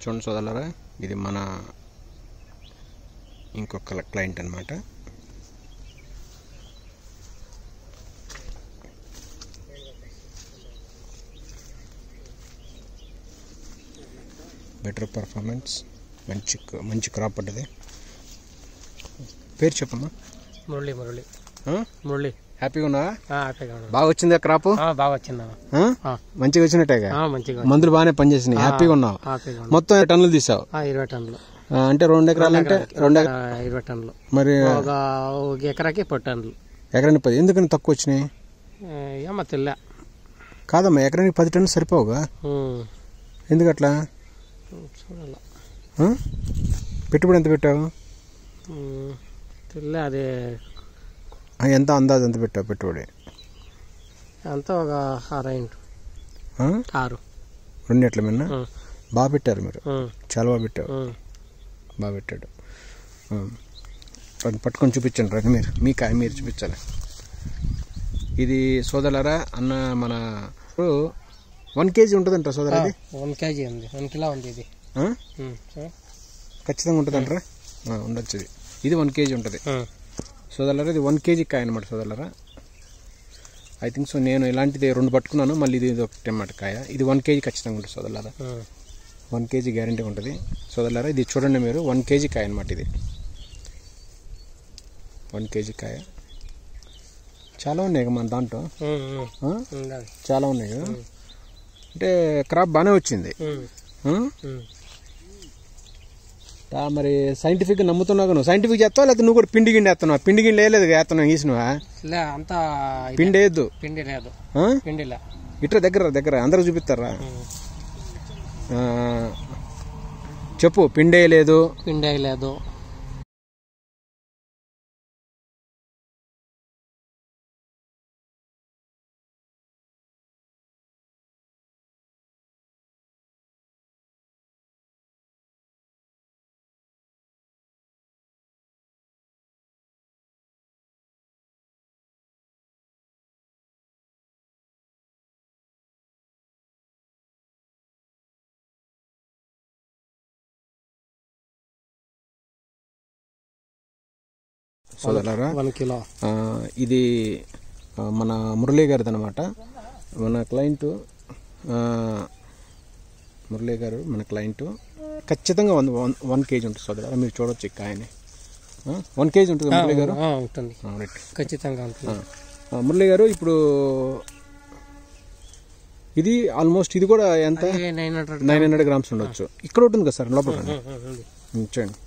చూడండి సోదరులారా, ఇది మన ఇంకొక క్లయింట్ అన్నమాట. బెటర్ పర్ఫార్మెన్స్, మంచి క్రాప్ పడ్డది. పేరు చెప్పమ్మా. మురళి. హ్యాపీగా ఉన్నా? బాగా వచ్చిందా క్రాప్? బాగా వచ్చిందా? మంచిగా వచ్చినట్టేగా? మందులు బాగానే పనిచేసినాయి, హ్యాపీగా ఉన్నావు? మొత్తం 20 టన్నులు తీసావు? 20 టన్నులు. అంటే 2 ఎకరాలు అంటే 20 టన్నులు. మరి ఒక ఎకరాకి 10 టన్నులు. ఎకరానికి 10. ఎందుకని తక్కువ వచ్చినాయి? ఏమో తెల్ల. కాదమ్మా, ఎకరానికి 10 టన్నులు సరిపోవుగా? ఎందుకట్లా? చూడాల. పెట్టుబడి ఎంత పెట్టావు? తెల్ల. అదే ఎంత అందాజు ఎంత పెట్టావు పెట్టుబడి? అంతా ఒక 6. 2 ఎట్ల మీద బాగా పెట్టారు మీరు, చాలా బాగా పెట్టావు. బాగా పెట్టాడు. పట్టుకొని చూపించండి రండి, మీ కాయ మీరు చూపించాలి. ఇది సోదరులారా, అన్న మన 1 కేజీ ఉంటుందంట సోదరు. అది 1 కేజీ ఉంది, 1 కిలో ఉంది. ఇది ఖచ్చితంగా ఉంటుందంటారా? ఉండొచ్చు. ఇది 1 కేజీ ఉంటుంది సోదరులారా. ఇది 1 కేజీ కాయ అనమాట సోదరులారా. I think so. నేను ఇలాంటిది 2 పట్టుకున్నాను, మళ్ళీ ఇది ఒకటి అన్నమాట కాయ. ఇది 1 కేజీ ఖచ్చితంగా ఉంటుంది సోదరులారా. 1 కేజీ గ్యారంటీ ఉంటుంది సోదరులారా. ఇది చూడండి మీరు, 1 కేజీ కాయ అనమాట. ఇది 1 కేజీ కాయ. చాలా ఉన్నాయి మన దాంట్లో, చాలా ఉన్నాయి కదా. అంటే క్రాప్ బాగానే వచ్చింది. మరి సైంటిఫిక్గా నమ్ముతున్నావు? నువ్వు సైంటిఫిక్ చేస్తావు లేకపోతే నువ్వు కూడా పిండి గిండి వేస్తున్నావు? పిండి గిండి వేయలేదు వేస్తున్నావు, గీసినవా? అంతా పిండి వేయద్దు. పిండి లేదు. ఇట్లా దగ్గర అందరూ చూపిస్తారా? చెప్పు. పిండి వేయలేదు. సోదరులారా, 1 కిలో. ఇది మన మురళీ గారిది అనమాట. మన క్లయింట్ మురళీ గారు మన క్లయింట్. ఖచ్చితంగా 1 కేజీ ఉంటుంది సోదరులారా. మీరు చూడవచ్చు ఈ కాయని. 1 కేజీ ఉంటుంది మురళీ గారు. ఉంటుంది, ఖచ్చితంగా ఉంటుంది. మురళీ గారు, ఇప్పుడు ఇది ఆల్మోస్ట్ ఇది కూడా ఎంత 900 గ్రామ్స్ ఉండొచ్చు. ఇక్కడ ఉంటుంది కదా సార్ లోపల. చూడండి,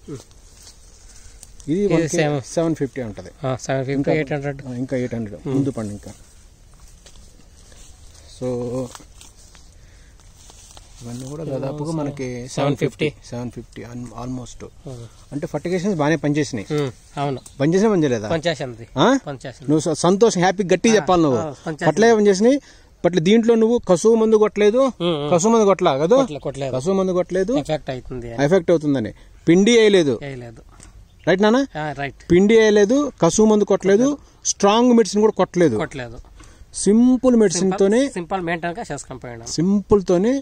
ఇది 750 ఉంటుంది. ఇంకా 800 ముందు పండు ఇంకా. సో ఇవన్నీ కూడా దాదాపుగా మనకి 750 ఆల్మోస్ట్. అంటే ఫర్టిగేషన్స్ బాగానే పనిచేసినాయి. పనిచేసినా పనిచేయలేదా? నువ్వు సంతోషం, హ్యాపీ, గట్టిగా చెప్పాలి. నువ్వు పట్లే పనిచేసినాయి. పట్ల దీంట్లో నువ్వు కసువు మందు కొట్టలేదు. కసువు మందు కొట్టలా కదా? కసువు మందు కొట్టలేదు, ఎఫెక్ట్ అవుతుందని. పిండి వేయలేదు. రైట్ నాన్న? పిండి వేయలేదు, కసువు మందు కొట్టలేదు, స్ట్రాంగ్ మెడిసిన్ కూడా కొట్టలేదు. సింపుల్ మెడిసిన్ తోనే, సింపుల్ తోనే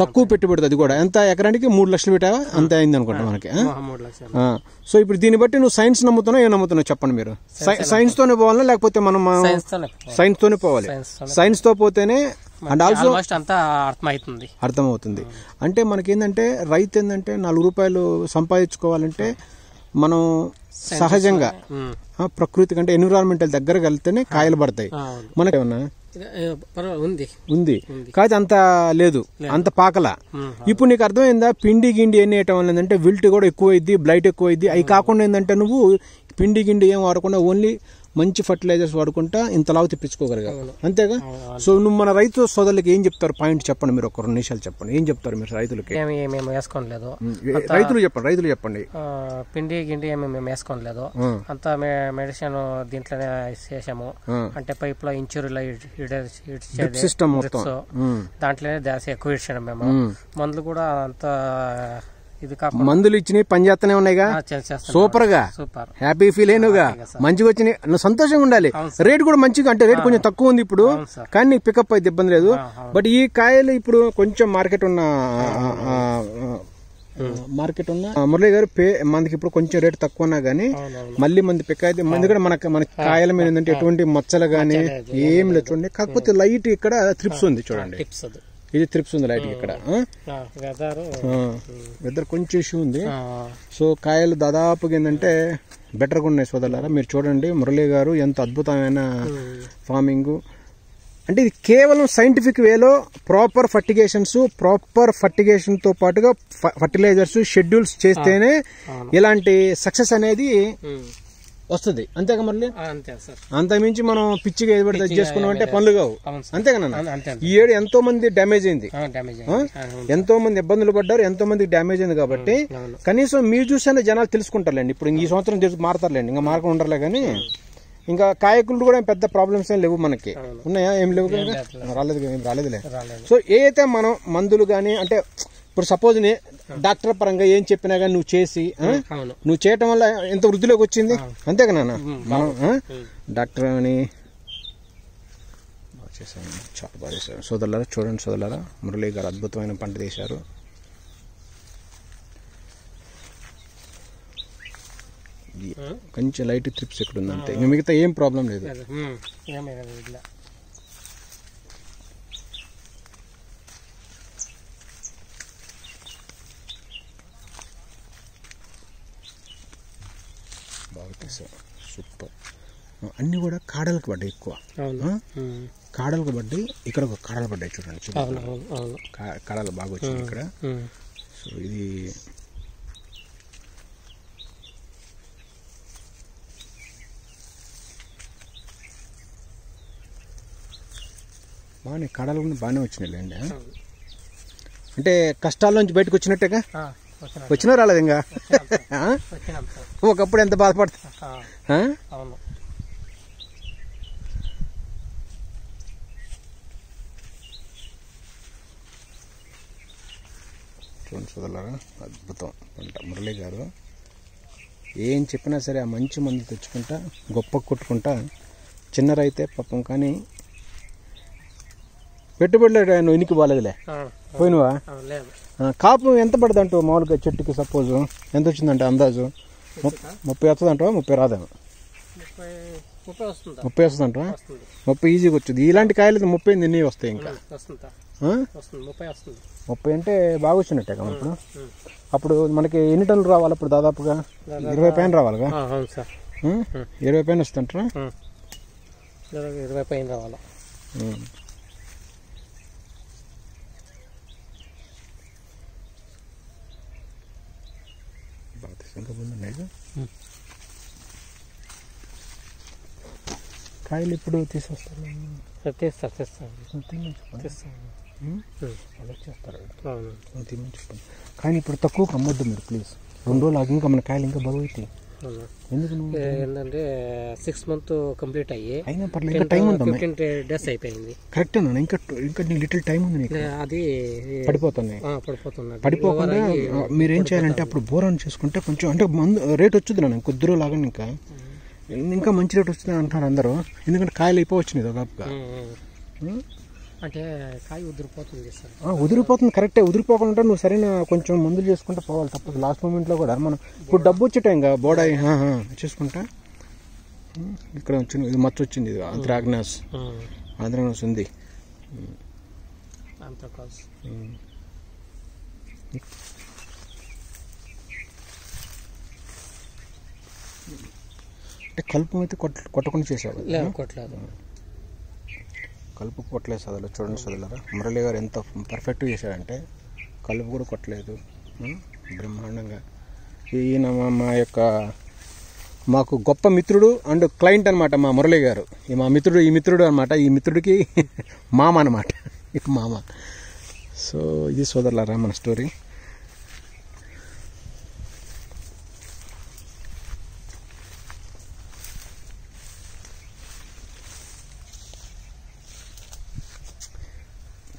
తక్కువ పెట్టుబడి. అది కూడా ఎంత? ఎకరానికి 3 లక్షలు పెట్టావా? అంతే అయింది అనుకుంటా మనకి. సో ఇప్పుడు దీన్ని బట్టి నువ్వు సైన్స్ నమ్ముతున్నావు, ఏం నమ్ముతున్నావు చెప్పండి మీరు? సైన్స్ తోనే పోవాలా లేకపోతే మనం సైన్స్ తోనే పోవాలి? సైన్స్ తో పోతేనే అండ్ ఆల్సో అర్థమవుతుంది. అంటే మనకేందంటే రైతు ఏంటంటే 4 రూపాయలు సంపాదించుకోవాలంటే మనం సహజంగా ప్రకృతి కంటే ఎన్విరాన్మెంటల్ దగ్గరకు వెళ్తేనే కాయలు పడతాయి. మనకేమన్నా ఉంది కాదు, అంత లేదు, అంత పాకల. ఇప్పుడు నీకు అర్థమైందా? పిండి గిండి ఎన్ని వేయటం వల్ల ఏంటంటే విల్ట్ కూడా ఎక్కువైద్ది, బ్లైట్ ఎక్కువైద్ది. అవి కాకుండా ఏంటంటే నువ్వు పిండి గిండి ఏం వాడకుండా ఓన్లీ మంచి ఫర్టిలైజర్స్ వాడుకుంటా ఇంతలావు తెప్పించుకోగలిగా, అంతేగా? సో నువ్వు మన రైతు సోదరులకి ఏం చెప్తారు? పాయింట్ చెప్పండి మీరు, ఒక 2 నిమిషాలు చెప్పండి. ఏం చెప్తారు మీరు రైతులకి? వేసుకోలేదు. రైతులు చెప్పండి. పిండి గిండి మేము వేసుకోలేదు, అంతా మెడిసిన్ దీంట్లోనే చేసాము. అంటే పైప్ లో ఇంచూరీలో సిస్టమ్ మొత్తం దాంట్లోనే ఎక్కువ ఇచ్చాము మేము. మందులు కూడా అంత మందులు ఇచ్చినవి పని చేస్తూనే ఉన్నాయిగా. సూపర్ గా హ్యాపీ ఫీల్ అయినగా, మంచిగా వచ్చినాయి, నువ్వు సంతోషంగా ఉండాలి. రేట్ కూడా మంచిగా, అంటే రేట్ కొంచెం తక్కువ ఉంది ఇప్పుడు, కానీ నీకు పికప్ అయితే ఇబ్బంది లేదు. బట్ ఈ కాయలు ఇప్పుడు కొంచెం మార్కెట్ ఉన్న మార్కెట్ ఉన్న మురళి గారు మనకి ఇప్పుడు కొంచెం రేటు తక్కువ ఉన్నా గానీ మళ్ళీ మంది పిక్ అయితే మంది కూడా మన కాయల మీద ఏంటంటే ఎటువంటి మచ్చలు గానీ ఏం లేదు చూడండి. కాకపోతే లైట్ ఇక్కడ త్రిప్స్ ఉంది చూడండి, ఇది త్రిప్స్ ఉంది లైట్ ఇక్కడ. వెదర్ కొంచెం ఇష్యూ ఉంది. సో కాయలు దాదాపుగా ఏంటంటే బెటర్గా ఉన్నాయి సోదరులారా. మీరు చూడండి మురళి గారు ఎంత అద్భుతమైన ఫార్మింగ్ అంటే ఇది కేవలం సైంటిఫిక్ వేలో ప్రాపర్ ఫర్టిగేషన్ తో పాటుగా ఫర్టిలైజర్స్ షెడ్యూల్స్ చేస్తేనే ఇలాంటి సక్సెస్ అనేది వస్తుంది. అంతేగా మళ్ళీ అంతమించి మనం పిచ్చిగా ఏది పడితే చేసుకున్నాం అంటే పనులు కావు. అంతేగా ఈ ఏడు ఎంతో మంది డ్యామేజ్ అయింది, ఎంతో మంది ఇబ్బందులు పడ్డారు, ఎంతో మందికి డ్యామేజ్ అయింది. కాబట్టి కనీసం మీరు చూసైనా జనాలు తెలుసుకుంటారులేండి. ఇప్పుడు ఈ సంవత్సరం మారతారులేండి, ఇంకా మార్గం ఉండరులే. కానీ ఇంకా కాయకులు కూడా పెద్ద ప్రాబ్లమ్స్ ఏం లేవు మనకి. ఉన్నాయా? ఏం లేవు, రాలేదులే. సో ఏదైతే మనం మందులు గానీ అంటే ఇప్పుడు సపోజ్ డాక్టర్ పరంగా ఏం చెప్పినా గానీ నువ్వు చేసి నువ్వు చేయటం వల్ల ఎంత వృద్ధిలోకి వచ్చింది. అంతేగా నాన్న, మనం డాక్టర్ అని చేశాను, చాలా బాగా చేశారు. సోదరులారా చూడండి సోదరులారా, మురళి గారు అద్భుతమైన పంట తీశారు. కొంచెం లైట్ ట్రిప్స్ ఇక్కడ ఉంది అంతే, ఇంకా మిగతా ఏం ప్రాబ్లం లేదు. బాగా తీసారు, సూపర్. అన్ని కూడా కాడలకు పడ్డాయి ఎక్కువ, కాడలకు పడ్డాయి. ఇక్కడ ఒక కాడలు పడ్డాయి చూడండి, కాడలు బాగా వచ్చింది ఇక్కడ. సో ఇది బాగానే కాడలు కూడా బాగానే వచ్చినాయిలేండి. అంటే కష్టాల నుంచి బయటకు వచ్చినట్టేగా, వచ్చినా రాలేదు ఇంకా. ఒకప్పుడు ఎంత బాధపడతా. చూడండి సోదరులారా, అద్భుతం పంట. మురళి గారు ఏం చెప్పినా సరే ఆ మంచి మందు తెచ్చుకుంటా గొప్ప కొట్టుకుంటా. చిన్న రైతే పాపం, కానీ పెట్టుబడులు ఇనికి బాగాలేదులే. పోయినవా? కాపు ఎంత పడుతుంది అంటూ మామూలుగా చెట్టుకి సపోజ్ ఎంత వచ్చిందంటే అందాజు 30 వస్తుంది అంటావా? 30 రాదేమో, 30 వస్తుంది అంటావా? 30 ఈజీగా వచ్చింది. ఇలాంటి కాయలు 30 ఎన్ని వస్తాయి ఇంకా? 30 అంటే బాగా వచ్చినట్టే కదా. అప్పుడు మనకి ఎన్ని టన్నులు రావాలి? అప్పుడు దాదాపుగా 20 పైన రావాలిగా. 20 పైన వస్తుంటారా? 20 పైన రావాలి. కాయలు ఇప్పుడు తీసుకొస్తారు, కానీ ఇప్పుడు తక్కువ అమ్మొద్దు మీరు ప్లీజ్. 2 రోజులు ఆగి ఇంకా మన కాయలు ఇంకా బాగా అవుతాయి. ఎందుకు ఏంటంటే 6 months కంప్లీట్ అయ్యి అయినా పర్లేదు, ఇంకా టైం ఉంది. 15 days అయిపోయింది. కరెక్ట్ అన్న, ఇంకా లిటిల్ టైం ఉంది నీకు. అది పడిపోతుంది. పడిపోకుండా మీరేం చేయాలంటే అప్పుడు బోరాన్ చేసుకుంటే కొంచెం అంటే మందు రేట్ వచ్చుద్ది నాన్న. కొద్ది రోజులు ఆగండి, ఇంకా మంచి రేట్ వస్తుంది అంటున్నారు అందరూ. ఎందుకంటే కాయలు అయిపోవచ్చినాయి దాదాపుగా. అంటే కాయ ఉదిరిపోతుంది సార్. ఉదిరిపోతుంది కరెక్టే. ఉదిరిపోకుండా నువ్వు సరైన కొంచెం మందులు చేసుకుంటూ పోవాలి తప్పదు. లాస్ట్ మూమెంట్లో కూడా మనం ఇప్పుడు డబ్బు వచ్చేట ఇంకా బోడాయి చేసుకుంటా. ఇక్కడ వచ్చింది, ఇది మచ్చ వచ్చింది, ఇది ఆంథ్రాగ్నాస్ ఉంది. అంటే కలుపు అయితే కొట్టకుండా చేసావు? కొట్టలేదు, కలుపు కొట్టలేదు సదలు. చూడండి సదలరా, మురళి గారు ఎంత పర్ఫెక్ట్గా చేశాడంటే కలుపు కూడా కొట్టలేదు, బ్రహ్మాండంగా. ఈయన మా యొక్క మాకు గొప్ప మిత్రుడు అండ్ క్లయింట్ అనమాట మా మురళి గారు. ఈ మిత్రుడు అనమాట. ఈ మిత్రుడికి మామ అనమాట, ఇక మామ. సో ఇది సోదరులారా మన స్టోరీ.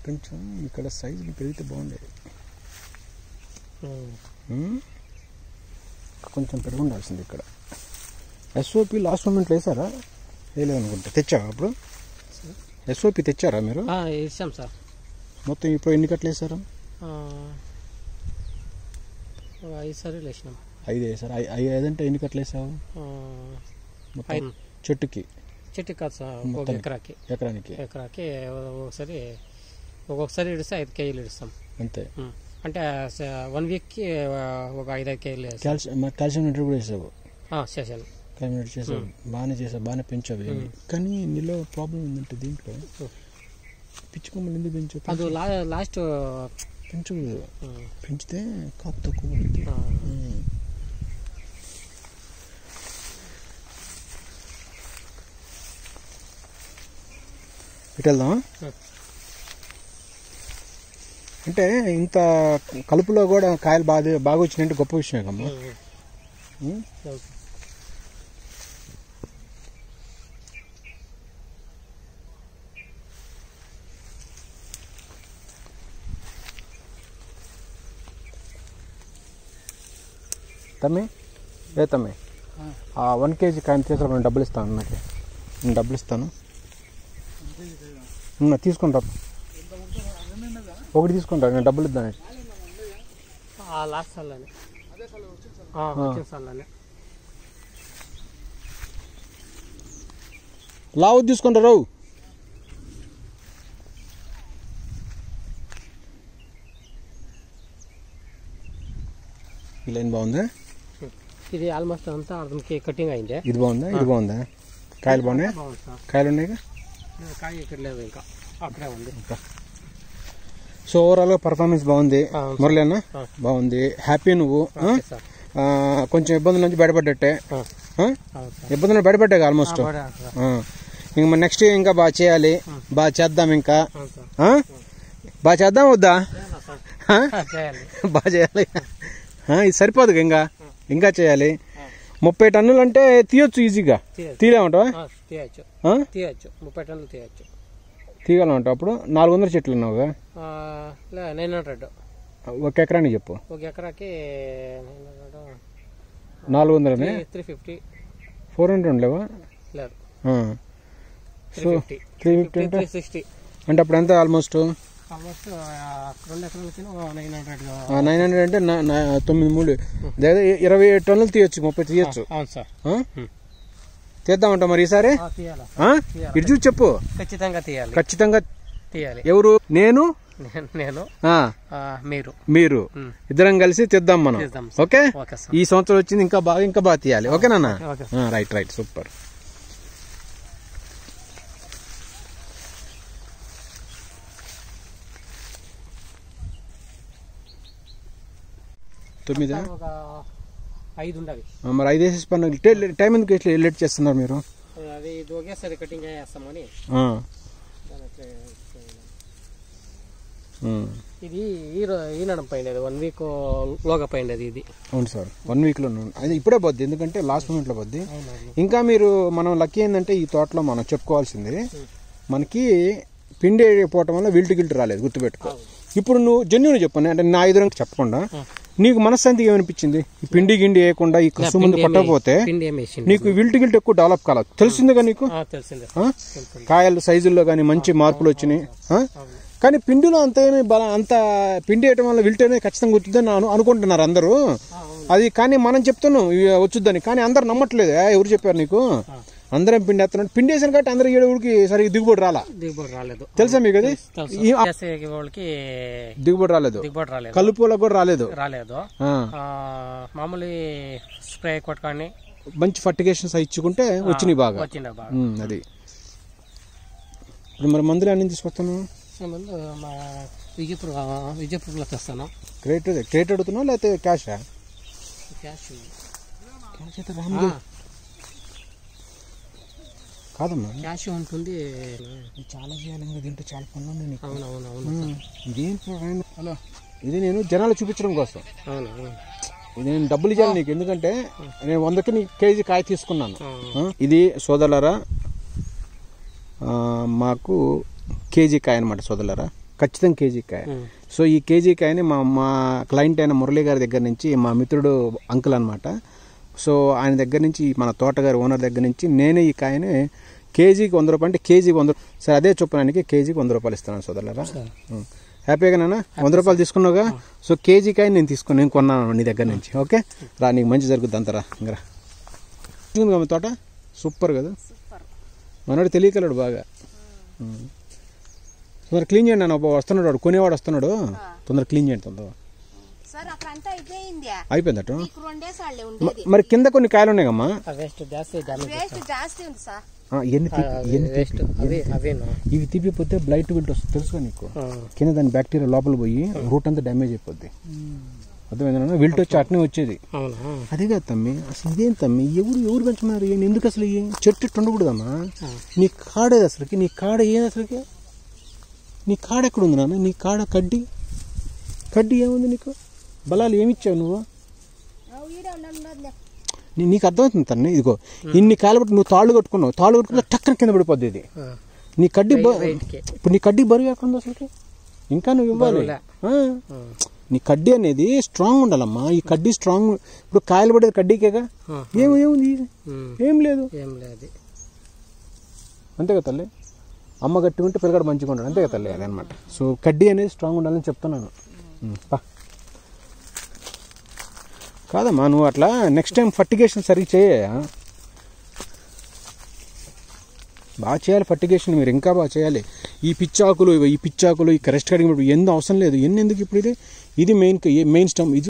కొంచెం ఇక్కడ సైజులు పెరిగితే బాగుండేది, కొంచెం పెరుగు ఉండాల్సింది ఇక్కడ. ఎస్ఓపి లాస్ట్ మూమెంట్లో వేసారా? వేయలేదు అనుకుంటా. తెచ్చావా అప్పుడు? ఎస్ఓపి తెచ్చారా మీరు? వేసాం సార్. మొత్తం ఇప్పుడు ఎన్ని కట్టలు వేసారా? 5 సార్లు వేసినాం. 5 వేసారు. 5 అంటే ఎన్ని కట్టలు వేసావు చెట్టుకి? చెట్టుకి కాదు సార్, ఒక ఎకరానికి. ఒక్కొక్కసారి ఇడిస్తే 5 కేజీలు ఇడుస్తాం అంతే. అంటే 1 వీక్కి ఒక 5 కేజీలు. కాల్షియం నైట్రేట్ కూడా వేసావు? చేశాను. కాల్షియం చేసావు, బాగానే చేసావు, బాగానే పెంచావు. కానీ నీలో ప్రాబ్లం ఏంటంటే దీంట్లో పిచ్చి కొమ్మలు ఎందుకు పెంచావు? అది లాస్ట్ పెంచకూడదు, పెంచితే కాపు తక్కువ పడుతుంది. ఇటు వెళ్దాం. అంటే ఇంత కలుపులో కూడా కాయలు బాగా వచ్చినాయంటే గొప్ప విషయం కమ్మా. తమ్మి 1 కేజీ కాయని తీసుకురా, నేను డబ్బులు ఇస్తాను. నేను డబ్బులు ఇస్తాను, తీసుకుంటా. ఒకటి తీసుకుంటా, నేను డబ్బులు ఇద్దాను. లావు తీసుకుంటారు. ఈ లైన్ బాగుందా? ఇది ఆల్మోస్ట్ అంతా అర్థంకి కటింగ్ అయింది. ఇది బాగుందా? ఇది బాగుందా? కాయలు బాగున్నాయి? కాయలు ఉన్నాయి. కాయ ఇక్కడ లేదు, ఇంకా అక్కడే ఉంది. సో ఓవరాల్ గా పర్ఫార్మెన్స్ బాగుంది మురళి అన్న, బాగుంది. హ్యాపీ నువ్వు? కొంచెం ఇబ్బందుల నుంచి బయటపడ్డట్టే. ఇబ్బందులు బయటపడ్డాయి ఆల్మోస్ట్. ఇంక నెక్స్ట్ ఇంకా బాగా చేయాలి, బాగా చేద్దాం. ఇంకా బాగా చేద్దాం వద్దా? బాగా చేయాలి. ఇది సరిపోదు, ఇంకా చేయాలి. 30 టన్నులు అంటే తీయొచ్చు ఈజీగా. తీయలేమంటావా? తీయచ్చు, 30 టన్నులు తీయచ్చు. తీయగలమంటావు? అప్పుడు 400 చెట్లు ఉన్నావుగా? 900. ఒక ఎకరానికి చెప్పు. ఒక ఎకరాకి 400. 350, 400 ఉండలేవా? లేదు. సో 350 అంటే 360 అంటే అప్పుడు ఎంత? ఆల్మోస్ట్ 2 ఎకరాలకి 900 అంటే 9 3 27 టన్నులు తీయచ్చు, 30 తీయచ్చు. అవును సార్. తీద్దామంట మరి ఈసారి. ఇటు చూసి చెప్పు. ఖచ్చితంగా తీయాలి. ఎవరు? నేను మీరు ఇద్దరం కలిసి తీద్దాం మనం. ఓకే, ఈ సంవత్సరం వచ్చింది ఇంకా బాగా తీయాలి. ఓకేనా? Right, super. తొమ్మిదా? 5 ఉండాలి. మరి 5 వేసేసి పన్ను. టైం ఎందుకు లేట్ చేస్తున్నారు మీరు? అది ఒకేసారి కటింగ్ చేస్తామని. ఇది ఈనాడు పోయిండేది, 1 వీక్ లోగా పోయిండేది ఇది. అవును సార్, 1 వీక్లో అది ఇప్పుడే పోద్ది, ఎందుకంటే లాస్ట్ మూమెంట్లో పోద్ది. ఇంకా మనం లక్కీ ఏంటంటే ఈ తోటలో మనం చెప్పుకోవాల్సింది, మనకి పిండి పోవటం వల్ల విల్టు రాలేదు, గుర్తుపెట్టుకో. ఇప్పుడు నువ్వు జెన్యూన్ చెప్పాను అంటే నా ఎదురు చెప్పకుండా నీకు మనశ్శాంతిగా ఏమనిపించింది? ఈ పిండి గిండి వేయకుండా ఈ కసు ముందు కొట్టకపోతే నీకు విల్టు ఎక్కువ డెవలప్ కాలేదు, తెలిసిందిగా నీకు. కాయల సైజుల్లో కానీ మంచి మార్పులు వచ్చినాయి. కానీ పిండిలో అంత పిండి వేయటం వల్ల విల్టు అనేది ఖచ్చితంగా వచ్చిందని అనుకుంటున్నారు అందరూ. అది కానీ మనం చెప్తున్నాం వచ్చుద్దని, కానీ అందరు నమ్మట్లేదు. ఎవరు చెప్పారు నీకు? అందరం పిండి వేస్తున్నాడు. పిండి వేసాను కాబట్టి అందరూ ఏడుగుడికి సరిగ్గా దిగుబడి రాలేదు. తెలుసా మీకు? అది దిగుబడి రాలేదు, కలుపులకు కూడా రాలేదు. మామూలు స్ప్రే కొట్టుకొని మంచి ఫర్టిగేషన్స్ ఇచ్చుకుంటే వచ్చినాయి బాగా. అది ఇప్పుడు మరి మందులు అన్ని తీసుకొస్తాను. విజయపురంలో తెస్తాను. క్రేట్ అడుగుతున్నావు లేకపోతే క్యాష్ అయితే కాదమ్మా? క్యాష్ ఉంటుంది. చాలా చేయాలి, దీంట్లో చాలా పనులు ఉన్నాయి. అవునవును. హలో, ఇది నేను జనాలు చూపించడం కోసం. ఇది నేను డబ్బులు ఇవ్వాలి నీకు, ఎందుకంటే నేను 100కి నీకు కేజీ కాయ తీసుకున్నాను. ఇది సోదరులారా మాకు కేజీ కాయ అనమాట సోదరులారా, ఖచ్చితంగా కేజీ కాయ. సో ఈ కేజీ కాయని మా క్లయింట్ అయిన మురళి గారి దగ్గర నుంచి, మా మిత్రుడు అంకుల్ అనమాట. సో ఆయన దగ్గర నుంచి, మన తోటగారి ఓనర్ దగ్గర నుంచి నేనే ఈ కాయని కేజీకి 100 రూపాయలు అంటే కేజీకి 100. సరే, అదే చొప్పునానికి కేజీకి 100 రూపాయలు ఇస్తున్నాను సోదరులారా. హ్యాపీగా నాన్న 100 రూపాయలు తీసుకున్నావుగా. సో కేజీ కాయ నేను కొన్నాను నీ దగ్గర నుంచి. ఓకే రా, నీకు మంచి జరుగుద్ది అంతరా. ఇంకా తోట సూపర్ కదా, మనోడు తెలియకలేడు బాగా. తొందర క్లీన్ చేయండి నాన్న, వస్తున్నాడు వాడు, కొనేవాడు వస్తున్నాడు, తొందర క్లీన్ చేయండి తొందర. అయిపోయిందట. మరి కింద కొన్ని కాయలు ఉన్నాయమ్మా, ఇవి తిప్పిపోతే బ్లైట్ విల్ట్ వస్తుంది తెలుసుగా నీకు. కింద దాని బ్యాక్టీరియా లోపల పోయి రూట్ అంతా డ్యామేజ్ అయిపోద్ది. అర్థమైందా, విల్ట్ వచ్చి అట్నే వచ్చేది. అదే కదా తమ్మి, అసలు ఇదేం తమ్మి, ఎవరు పెంచుకున్నారు ఎందుకు అసలు? చెట్టు ఉండకూడదమ్మా. నీ కాడేది అసలుకి, నీ కాడ ఏది అసలుకి? నీ కాడ ఎక్కడ ఉంది నాన్న? నీ కాడ కడ్డీ ఏముంది నీకు? బలాలు ఏమిచ్చావు నువ్వు? నీకు అర్థమవుతుంది తన్ని. ఇదిగో ఇన్ని కాయలు బట్టి నువ్వు తాళ్ళు కట్టుకున్న టక్కన కింద పడిపోద్ది ఇది. నీ కడ్డీ ఇప్పుడు నీ కడ్డీ బరువు ఎక్కడ ఉంది అసలుకి? ఇంకా నువ్వు ఇవ్వాలి. నీ కడ్డీ అనేది స్ట్రాంగ్ ఉండాలమ్మా. ఈ కడ్డీ స్ట్రాంగ్, ఇప్పుడు కాయలు పడేది కడ్డీకేగా. ఏముంది? ఏం లేదు. అంతే కదా తల్లి, అమ్మ గట్టి ఉంటే పిల్లగాడు మంచిగా ఉంటాడు. అంతే కదా తల్లి, అదే అనమాట. సో కడ్డీ అనేది స్ట్రాంగ్ ఉండాలని చెప్తున్నాను. కాదమ్మా, నువ్వు అట్లా నెక్స్ట్ టైం ఫర్టిగేషన్ సరిగ్గా బాగా చేయాలి. ఫర్టిగేషన్ మీరు ఇంకా బాగా చేయాలి. ఈ పిచ్చాకులు ఈ కరెస్ట్ కడిగినప్పుడు ఎందుకు అవసరం లేదు. ఎందుకు ఇప్పుడు ఇది మెయిన్ స్టమ్ ఇది.